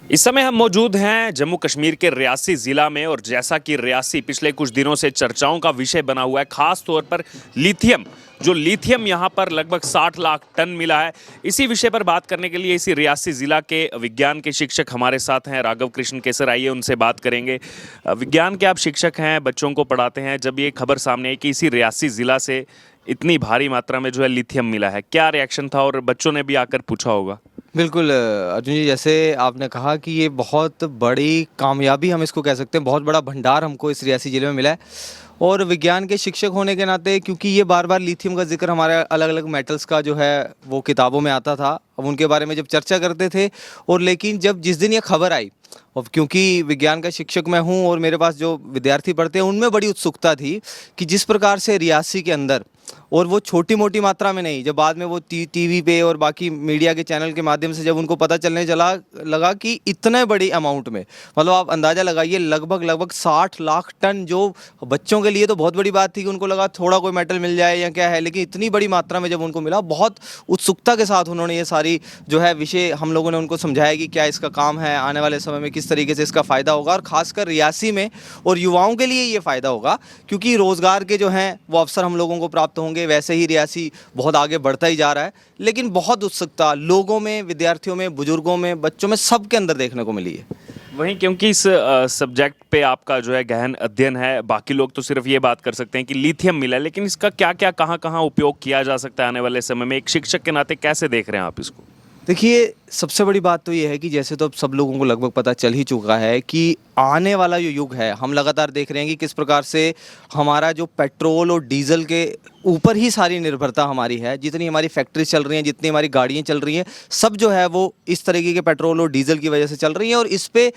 इस समय हम मौजूद हैं जम्मू कश्मीर के रियासी ज़िला में और जैसा कि रियासी पिछले कुछ दिनों से चर्चाओं का विषय बना हुआ है, खास तौर पर लिथियम। जो लिथियम यहाँ पर लगभग 60 लाख टन मिला है। इसी विषय पर बात करने के लिए इसी रियासी ज़िला के विज्ञान के शिक्षक हमारे साथ हैं, राघव कृष्ण केसर। आइए उनसे बात करेंगे। विज्ञान के आप शिक्षक हैं, बच्चों को पढ़ाते हैं। जब ये खबर सामने आई कि इसी रियासी ज़िला से इतनी भारी मात्रा में जो है लिथियम मिला है, क्या रिएक्शन था? और बच्चों ने भी आकर पूछा होगा। बिल्कुल अर्जुन जी, जैसे आपने कहा कि ये बहुत बड़ी कामयाबी हम इसको कह सकते हैं, बहुत बड़ा भंडार हमको इस रियासी ज़िले में मिला है। और विज्ञान के शिक्षक होने के नाते, क्योंकि ये बार बार लिथियम का जिक्र हमारे अलग अलग मेटल्स का जो है वो किताबों में आता था, अब उनके बारे में जब चर्चा करते थे। और लेकिन जब जिस दिन ये खबर आई, और क्योंकि विज्ञान का शिक्षक मैं हूँ और मेरे पास जो विद्यार्थी पढ़ते हैं उनमें बड़ी उत्सुकता थी कि जिस प्रकार से रियासी के अंदर, और वो छोटी मोटी मात्रा में नहीं, जब बाद में वो टीवी पे और बाकी मीडिया के चैनल के माध्यम से जब उनको पता चलने लगा कि इतने बड़ी अमाउंट में, मतलब आप अंदाज़ा लगाइए, लगभग 60 लाख टन, जो बच्चों के लिए तो बहुत बड़ी बात थी कि उनको लगा थोड़ा कोई मेटल मिल जाए या क्या है, लेकिन इतनी बड़ी मात्रा में जब उनको मिला, बहुत उत्सुकता के साथ उन्होंने ये सारी जो है विषय हम लोगों ने उनको समझाया कि क्या इसका काम है, आने वाले समय में किस तरीके से इसका फ़ायदा होगा, और ख़ासकर रियासी में और युवाओं के लिए ये फ़ायदा होगा, क्योंकि रोज़गार के जो हैं वो अवसर हम लोगों को प्राप्त होंगे। वैसे ही रियासी बहुत आगे बढ़ता ही जा रहा है, लेकिन बहुत उत्सुकता लोगों में, विद्यार्थियों में, बुजुर्गों में, बच्चों में, सबके अंदर देखने को मिली है। वहीं क्योंकि इस सब्जेक्ट पे आपका जो है गहन अध्ययन है, बाकी लोग तो सिर्फ ये बात कर सकते हैं कि लिथियम मिला है, लेकिन इसका क्या क्या कहाँ उपयोग किया जा सकता है आने वाले समय में? एक शिक्षक के नाते कैसे देख रहे हैं आप इसको? देखिए, सबसे बड़ी बात तो ये है कि जैसे तो अब सब लोगों को लगभग पता चल ही चुका है कि आने वाला जो युग है, हम लगातार देख रहे हैं कि किस प्रकार से हमारा जो पेट्रोल और डीजल के ऊपर ही सारी निर्भरता हमारी है। जितनी हमारी फैक्ट्रीज चल रही हैं, जितनी हमारी गाड़ियाँ चल रही हैं, सब जो है वो इस तरीके के पेट्रोल और डीजल की वजह से चल रही हैं। और इस पे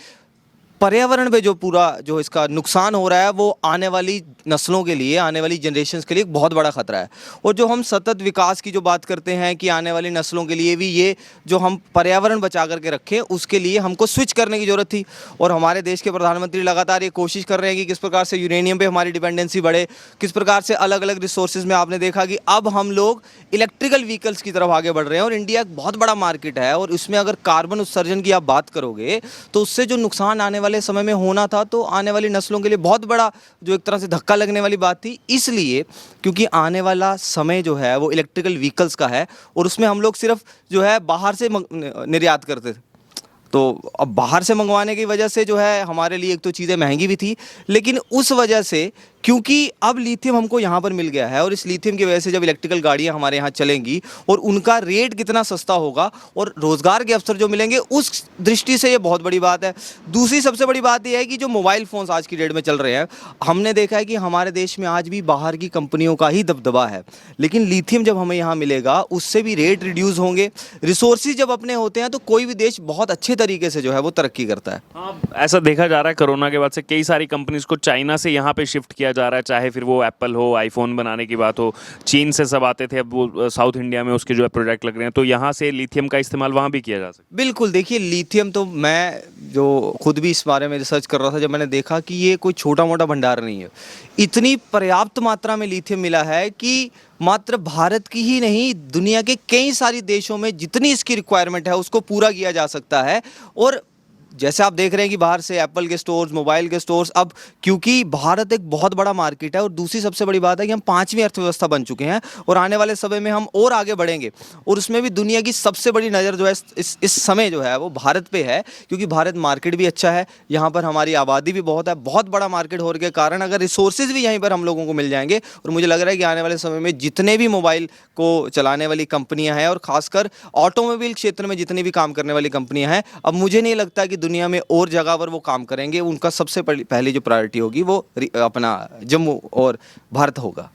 पर्यावरण पे जो पूरा जो इसका नुकसान हो रहा है, वो आने वाली नस्लों के लिए, आने वाली जनरेशन्स के लिए एक बहुत बड़ा ख़तरा है। और जो हम सतत विकास की जो बात करते हैं कि आने वाली नस्लों के लिए भी ये जो हम पर्यावरण बचा करके रखें, उसके लिए हमको स्विच करने की ज़रूरत थी। और हमारे देश के प्रधानमंत्री लगातार ये कोशिश कर रहे हैं कि किस प्रकार से यूरेनियम पर हमारी डिपेंडेंसी बढ़े, किस प्रकार से अलग अलग रिसोर्सेज में आपने देखा कि अब हम लोग इलेक्ट्रिकल व्हीकल्स की तरफ आगे बढ़ रहे हैं। और इंडिया एक बहुत बड़ा मार्केट है, और उसमें अगर कार्बन उत्सर्जन की आप बात करोगे तो उससे जो नुकसान आने वाले समय में होना था, तो आने वाली नस्लों के लिए बहुत बड़ा जो एक तरह से धक्का लगने वाली बात थी। इसलिए क्योंकि आने वाला समय जो है वो इलेक्ट्रिकल व्हीकल्स का है, और उसमें हम लोग सिर्फ जो है बाहर से निर्यात करते थे, तो अब बाहर से मंगवाने की वजह से जो है हमारे लिए एक तो चीज़ें महंगी भी थी, लेकिन उस वजह से क्योंकि अब लिथियम हमको यहाँ पर मिल गया है, और इस लिथियम की वजह से जब इलेक्ट्रिकल गाड़ियाँ हमारे यहाँ चलेंगी और उनका रेट कितना सस्ता होगा और रोज़गार के अवसर जो मिलेंगे, उस दृष्टि से ये बहुत बड़ी बात है। दूसरी सबसे बड़ी बात यह है कि जो मोबाइल फ़ोन्स आज की डेट में चल रहे हैं, हमने देखा है कि हमारे देश में आज भी बाहर की कंपनियों का ही दबदबा है, लेकिन लिथियम जब हमें यहाँ मिलेगा उससे भी रेट रिड्यूस होंगे। रिसोर्सेज जब अपने होते हैं तो कोई भी देश बहुत अच्छे तरीके से जो है वो तरक्की करता है। हाँ, ऐसा देखा जा रहा है कोरोना के बाद से कई सारी कंपनीज को चाइना से यहाँ पे शिफ्ट किया जा रहा है, चाहे फिर वो एप्पल हो, आईफोन बनाने की बात हो। चीन से सब आते थे, अब वो साउथ इंडिया में उसके जो है प्रोजेक्ट लग रहे हैं, तो यहाँ से लिथियम का इस्तेमाल वहाँ भी किया जा सकता है। बिल्कुल, देखिए लिथियम तो मैं जो खुद भी इस बारे में रिसर्च कर रहा था, जब मैंने देखा कि ये कोई छोटा मोटा भंडार नहीं है, इतनी पर्याप्त मात्रा में लिथियम मिला है कि मात्र भारत की ही नहीं, दुनिया के कई सारी देशों में जितनी इसकी रिक्वायरमेंट है उसको पूरा किया जा सकता है। और जैसे आप देख रहे हैं कि बाहर से एप्पल के स्टोर्स, मोबाइल के स्टोर्स, अब क्योंकि भारत एक बहुत बड़ा मार्केट है, और दूसरी सबसे बड़ी बात है कि हम 5वीं अर्थव्यवस्था बन चुके हैं, और आने वाले समय में हम और आगे बढ़ेंगे। और उसमें भी दुनिया की सबसे बड़ी नज़र जो है इस समय जो है वो भारत पे है, क्योंकि भारत मार्केट भी अच्छा है, यहाँ पर हमारी आबादी भी बहुत है, बहुत बड़ा मार्केट होने के कारण अगर रिसोर्सेज भी यहीं पर हम लोगों को मिल जाएंगे, और मुझे लग रहा है कि आने वाले समय में जितने भी मोबाइल को चलाने वाली कंपनियाँ हैं, और ख़ासकर ऑटोमोबाइल क्षेत्र में जितनी भी काम करने वाली कंपनियाँ हैं, अब मुझे नहीं लगता कि दुनिया में और जगह पर वो काम करेंगे। उनका सबसे पहली जो प्रायोरिटी होगी वो अपना जम्मू और भारत होगा।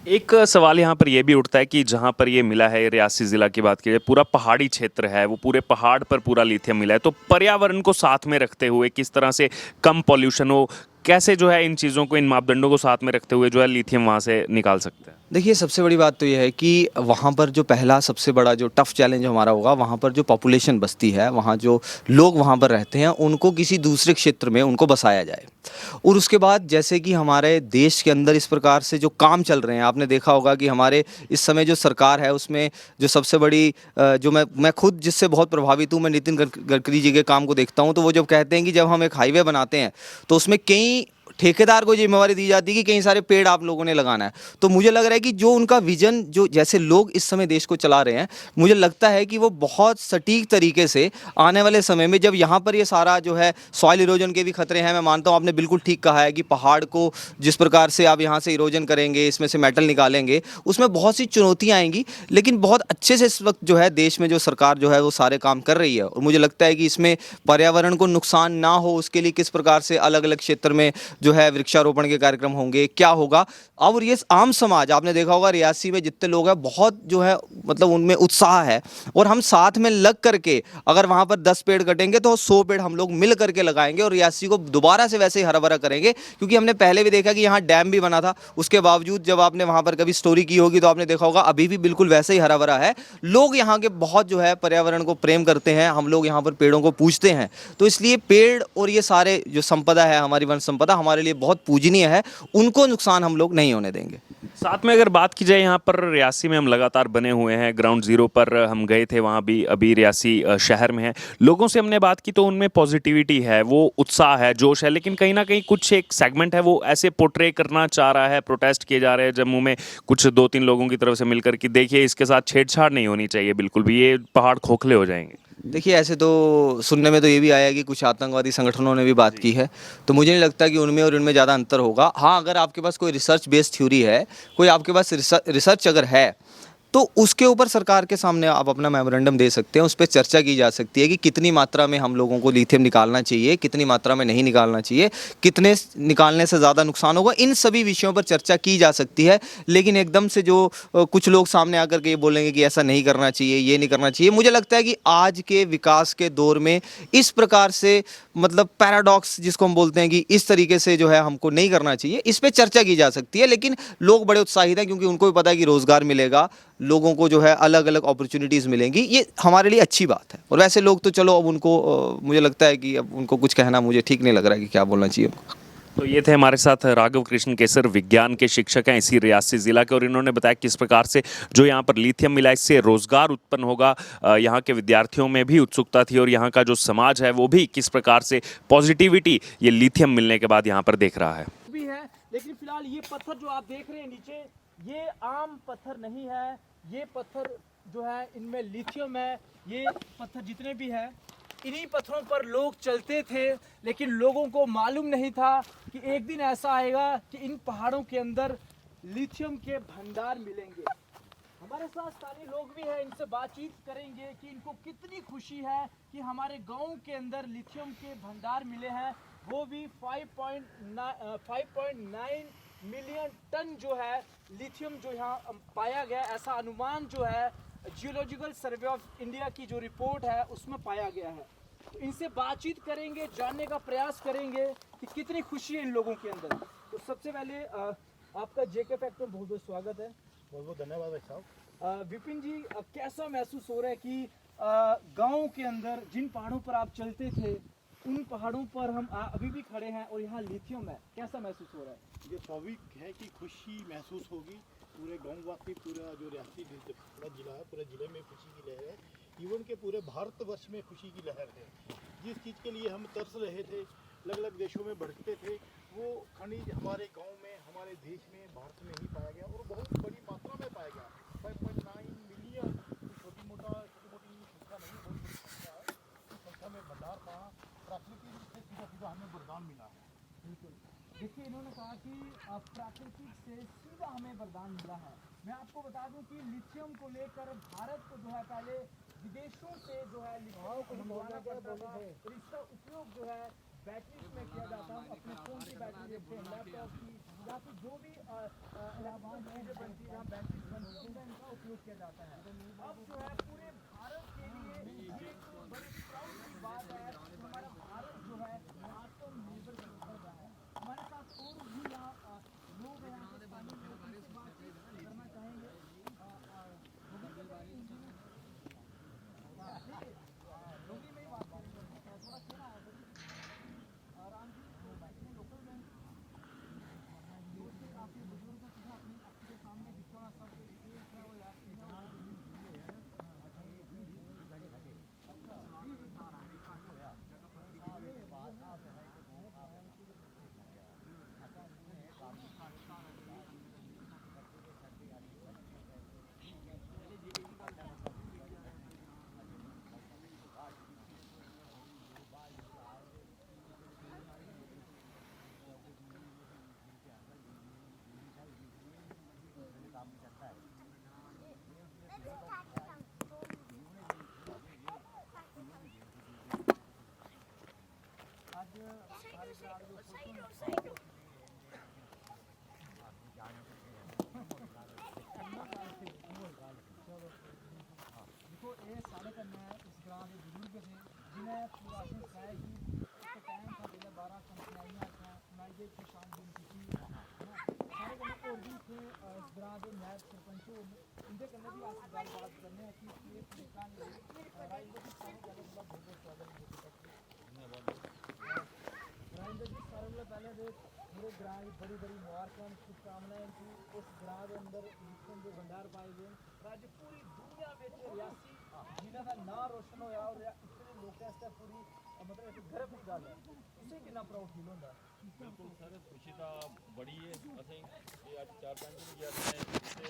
एक सवाल यहाँ पर यह भी उठता है कि जहाँ पर ये मिला है, रियासी ज़िला की बात की जाए, पूरा पहाड़ी क्षेत्र है, वो पूरे पहाड़ पर पूरा लिथियम मिला है, तो पर्यावरण को साथ में रखते हुए किस तरह से कम पॉल्यूशन हो, कैसे जो है इन चीज़ों को, इन मापदंडों को साथ में रखते हुए जो है लिथियम वहाँ से निकाल सकते हैं? देखिए, सबसे बड़ी बात तो ये है कि वहाँ पर जो पहला सबसे बड़ा जो टफ़ चैलेंज हमारा होगा, वहाँ पर जो पॉपुलेशन बसती है, वहाँ जो लोग वहाँ पर रहते हैं, उनको किसी दूसरे क्षेत्र में उनको बसाया जाए। और उसके बाद जैसे कि हमारे देश के अंदर इस प्रकार से जो काम चल रहे हैं, आपने देखा होगा कि हमारे इस समय जो सरकार है उसमें जो सबसे बड़ी जो मैं खुद जिससे बहुत प्रभावित हूँ, मैं नितिन गडकरी जी के काम को देखता हूँ। तो वो जब कहते हैं कि जब हम एक हाईवे बनाते हैं तो उसमें कई ठेकेदार को जिम्मेवारी दी जाती है कि कई सारे पेड़ आप लोगों ने लगाना है। तो मुझे लग रहा है कि जो उनका विजन, जो जैसे लोग इस समय देश को चला रहे हैं, मुझे लगता है कि वो बहुत सटीक तरीके से आने वाले समय में जब यहाँ पर ये सारा जो है सॉइल इरोजन के भी खतरे हैं, मैं मानता हूँ आपने बिल्कुल ठीक कहा है कि पहाड़ को जिस प्रकार से आप यहाँ से इरोजन करेंगे, इसमें से मेटल निकालेंगे, उसमें बहुत सी चुनौतियाँ आएंगी। लेकिन बहुत अच्छे से इस वक्त जो है देश में जो सरकार जो है वो सारे काम कर रही है, और मुझे लगता है कि इसमें पर्यावरण को नुकसान ना हो उसके लिए किस प्रकार से अलग अलग क्षेत्र में जो है वृक्षारोपण के कार्यक्रम होंगे, क्या होगा। और ये आम समाज, आपने देखा होगा रियासी में जितने लोग हैं बहुत जो है मतलब उनमें उत्साह है, और हम साथ में लग करके अगर वहां पर 10 पेड़ कटेंगे तो 100 पेड़ हम लोग मिल करके लगाएंगे और रियासी को दोबारा से वैसे ही हरा भरा करेंगे। क्योंकि हमने पहले भी देखा कि यहाँ डैम भी बना था, उसके बावजूद जब आपने वहां पर कभी स्टोरी की होगी तो आपने देखा होगा अभी भी बिल्कुल वैसे ही हरा भरा है। लोग यहाँ के बहुत जो है पर्यावरण को प्रेम करते हैं, हम लोग यहाँ पर पेड़ों को पूजते हैं। तो इसलिए पेड़ और ये सारे जो संपदा है, हमारी वन संपदा हमारे लिए बहुत पूजनीय है, उनको नुकसान हम लोग नहीं होने देंगे। साथ में अगर बात की जाए यहाँ पर रियासी में हम लगातार बने हुए हैं, ग्राउंड जीरो पर हम गए थे, वहाँ भी अभी रियासी शहर में है। लोगों से हमने बात की तो उनमें पॉजिटिविटी है, वो उत्साह है, जोश है, लेकिन कहीं ना कहीं कुछ एक सेगमेंट है वो ऐसे पोर्ट्रे करना चाह रहा है, प्रोटेस्ट किए जा रहे हैं जम्मू में कुछ 2-3 लोगों की तरफ से मिलकर कि देखिए इसके साथ छेड़छाड़ नहीं होनी चाहिए बिल्कुल भी, ये पहाड़ खोखले हो जाएंगे। देखिए, ऐसे तो सुनने में तो ये भी आया है कि कुछ आतंकवादी संगठनों ने भी बात की है। तो मुझे नहीं लगता कि उनमें और इनमें ज़्यादा अंतर होगा। हाँ, अगर आपके पास कोई रिसर्च बेस्ड थ्योरी है, कोई आपके पास रिसर्च अगर है, तो उसके ऊपर सरकार के सामने आप अपना मेमोरेंडम दे सकते हैं, उस पर चर्चा की जा सकती है कि कितनी मात्रा में हम लोगों को लिथियम निकालना चाहिए, कितनी मात्रा में नहीं निकालना चाहिए, कितने निकालने से ज़्यादा नुकसान होगा, इन सभी विषयों पर चर्चा की जा सकती है। लेकिन एकदम से जो कुछ लोग सामने आकर के ये बोलेंगे कि ऐसा नहीं करना चाहिए, ये नहीं करना चाहिए, मुझे लगता है कि आज के विकास के दौर में इस प्रकार से मतलब पैराडॉक्स जिसको हम बोलते हैं कि इस तरीके से जो है हमको नहीं करना चाहिए, इस पे चर्चा की जा सकती है। लेकिन लोग बड़े उत्साहित हैं क्योंकि उनको भी पता है कि रोजगार मिलेगा, लोगों को जो है अलग अलग अपॉर्चुनिटीज़ मिलेंगी, ये हमारे लिए अच्छी बात है। और वैसे लोग तो चलो अब उनको मुझे लगता है कि अब उनको कुछ कहना मुझे ठीक नहीं लग रहा है कि क्या बोलना चाहिए उनको। तो ये थे हमारे साथ राघव कृष्ण केसर, विज्ञान के शिक्षक हैं इसी रियासी जिला के, और इन्होंने बताया किस प्रकार से जो यहाँ पर लिथियम मिला इससे रोजगार उत्पन्न होगा। यहाँ के विद्यार्थियों में भी उत्सुकता थी और यहाँ का जो समाज है वो भी किस प्रकार से पॉजिटिविटी ये लिथियम मिलने के बाद यहाँ पर देख रहा है। भी है, लेकिन फिलहाल ये पत्थर जो आप देख रहे हैं नीचे, ये आम पत्थर नहीं है। ये पत्थर जो है इनमें लिथियम है। ये पत्थर जितने भी हैं, इन्हीं पत्थरों पर लोग चलते थे, लेकिन लोगों को मालूम नहीं था कि एक दिन ऐसा आएगा कि इन पहाड़ों के अंदर लिथियम के भंडार मिलेंगे। हमारे साथ स्थानीय लोग भी हैं, इनसे बातचीत करेंगे कि इनको कितनी खुशी है कि हमारे गांव के अंदर लिथियम के भंडार मिले हैं, वो भी 5.9 मिलियन टन जो है लिथियम जो यहाँ पाया गया, ऐसा अनुमान जो है जियोलॉजिकल सर्वे ऑफ इंडिया की जो रिपोर्ट है उसमें पाया गया है। तो इनसे बातचीत करेंगे, जानने का प्रयास करेंगे कि कितनी खुशी है इन लोगों के अंदर। तो सबसे पहले आपका जेके फैक्ट में बहुत बहुत स्वागत है। बहुत बहुत धन्यवाद भाई साहब। विपिन जी, कैसा महसूस हो रहा है कि गांव के अंदर जिन पहाड़ों पर आप चलते थे उन पहाड़ों पर हम अभी भी खड़े हैं और यहाँ लिथियम है, कैसा महसूस हो रहा है? ये स्वाभाविक है कि खुशी महसूस होगी। पूरे गाँव वासी, पूरा जो रियासी पूरा जिला है, पूरे ज़िले में खुशी की लहर है। इवन के पूरे भारतवर्ष में खुशी की लहर है। जिस चीज़ के लिए हम तरस रहे थे, अलग अलग देशों में भटकते थे, वो खनिज हमारे गाँव में, हमारे देश में, भारत में ही पाया गया और बहुत बड़ी मात्रा में पाया गया। 5.9 मिलियन, छोटी मोटी संख्या नहीं, बहुत बड़ी संख्या है। इस संख्या में भंडार पड़ा, प्राकृतिक रूप से सीधा सीधा हमें वरदान मिला है। बिल्कुल, देखिए इन्होंने कहा कि प्राकृतिक से सीधा हमें वरदान मिला है। मैं आपको बता दूं कि लिथियम को लेकर भारत को जो है पहले विदेशों से जो है लिथियम को मंगवाना पड़ता था और इसका उपयोग जो है बैटरीज में किया जाता है। अपने फ़ोन की बैटरी देखते हैं, लैपटॉप की, या फिर जो भी इलेक्ट्रॉनिक चीज़ें बनती है, बैटरीज बनती है, उनका इनका उपयोग किया जाता है। अब जो है पूरे भारत के लिए ये एक बड़ी प्राउड की बात है कि हमारा भारत जो है आत्मनिर्भर बन रहा है। हमारे साथ और भी यहाँ लोग हैं, यहाँ के स्थानीय लोग, उनसे बातचीत करना चाहेंगे। लोगी में ही बात करेंगे, थोड़ा सुना है आराम जी। तो बैठने लोकल सारे ग्राहक जो फोटो देखो ये साढ़े करना है इस ग्रां के बुजुर्ग थे जिन्हें पूरा सिखाया कि एक टाइम था पहले 12 कंपनियां आती नाइजे की शान दिन की सारे करना और भी थे इस ग्रां के नायब सरपंच उनके कन्ने भी आज गलबात करने हैं कि ये निकाल राजेंद्र जी सारे गल बहुत बहुत स्वागत है राजेंद्र जी सारे लोग पहले दे पूरे ग्रां की बड़ी बड़ी मुबारकां शुभकामनाएं कि इस ग्रां के अंदर लिखन जो भंडार पाए गए राज्य पूरी दुनिया में रियासी जिन्हों का नाम रोशन होया और इतने लोगों वास्ते पूरी मतलब एक गर्व की गल है उसे कितना प्राउड फील होता है बिल्कुल सर खुशी तो बड़ी है असें ये अज 4-5 दिन गया ते